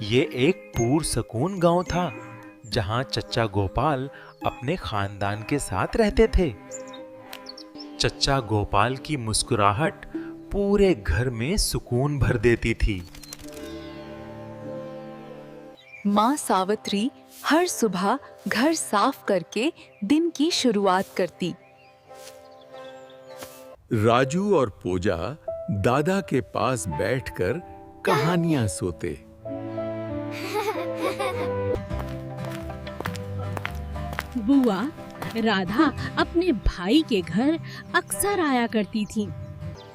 ये एक पुरसकून गांव था जहां चच्चा गोपाल अपने खानदान के साथ रहते थे। चच्चा गोपाल की मुस्कुराहट पूरे घर में सुकून भर देती थी। माँ सावित्री हर सुबह घर साफ करके दिन की शुरुआत करती। राजू और पूजा दादा के पास बैठकर कहानियां सोते। बुआ राधा अपने भाई के घर अक्सर आया करती थी।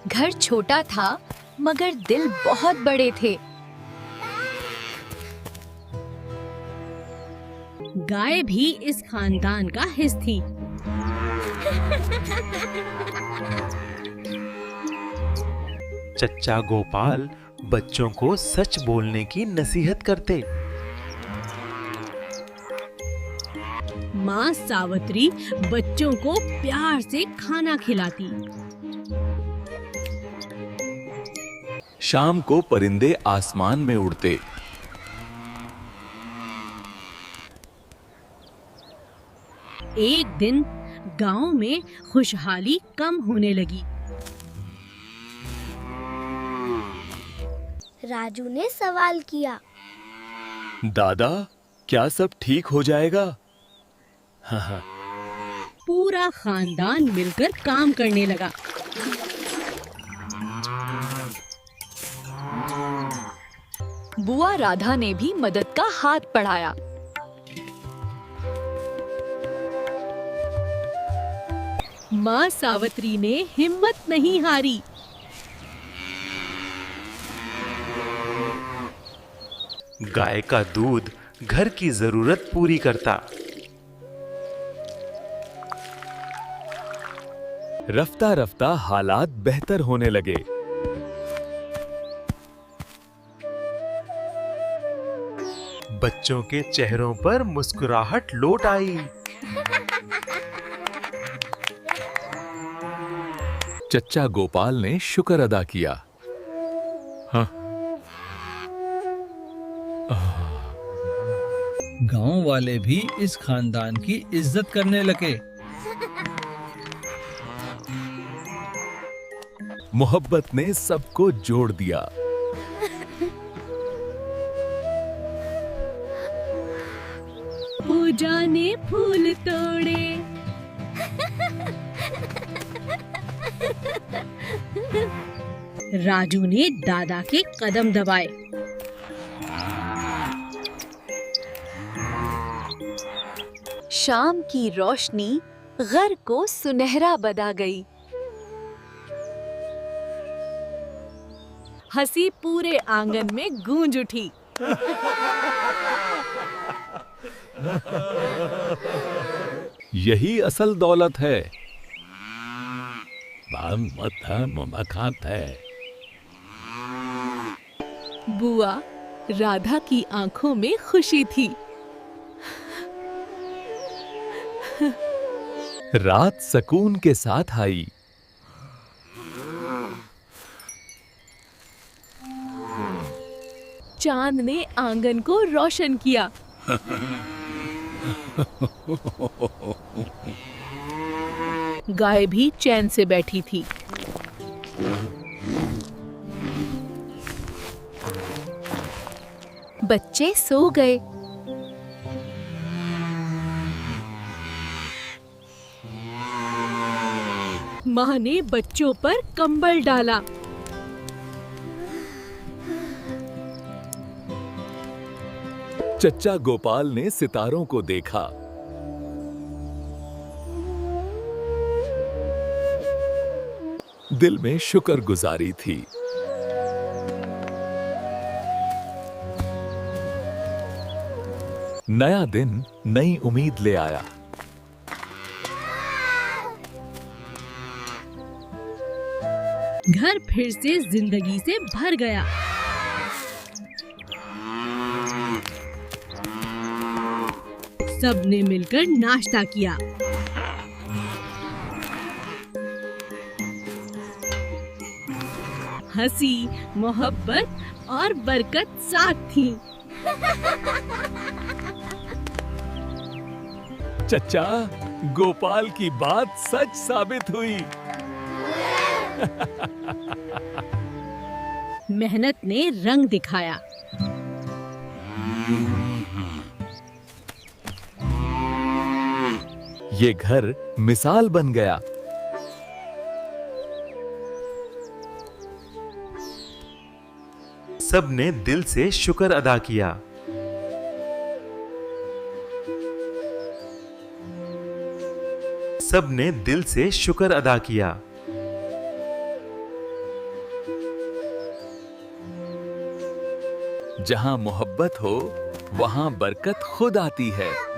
घर छोटा था मगर दिल बहुत बड़े थे। गाय भी इस खानदान का हिस्सा थी। चच्चा गोपाल बच्चों को सच बोलने की नसीहत करते। माँ सावित्री बच्चों को प्यार से खाना खिलाती। शाम को परिंदे आसमान में उड़ते। एक दिन गांव में खुशहाली कम होने लगी। राजू ने सवाल किया, दादा क्या सब ठीक हो जाएगा? पूरा खानदान मिलकर काम करने लगा। बुआ राधा ने भी मदद का हाथ बढ़ाया। माँ सावित्री ने हिम्मत नहीं हारी। गाय का दूध घर की जरूरत पूरी करता। रफ्ता रफ्ता हालात बेहतर होने लगे। बच्चों के चेहरों पर मुस्कुराहट लौट आई। चच्चा गोपाल ने शुक्र अदा किया। गांव वाले भी इस खानदान की इज्जत करने लगे। मोहब्बत ने सबको जोड़ दिया। पूजा ने फूल तोड़े। राजू ने दादा के कदम दबाए। शाम की रोशनी घर को सुनहरा बना गई। हंसी पूरे आंगन में गूंज उठी। यही असल दौलत है। बुआ राधा की आंखों में खुशी थी। रात सुकून के साथ आई। चांद ने आंगन को रोशन किया। गाय भी चैन से बैठी थी। बच्चे सो गए। माँ ने बच्चों पर कंबल डाला। चच्चा गोपाल ने सितारों को देखा। दिल में शुक्रगुजारी थी। नया दिन नई उम्मीद ले आया। घर फिर से जिंदगी से भर गया। सबने मिलकर नाश्ता किया। हंसी, मोहब्बत और बरकत साथ थी। चचा, गोपाल की बात सच साबित हुई। मेहनत ने रंग दिखाया। ये घर मिसाल बन गया। सब ने दिल से शुक्र अदा किया। सब ने दिल से शुक्र अदा किया। जहां मोहब्बत हो, वहां बरकत खुद आती है।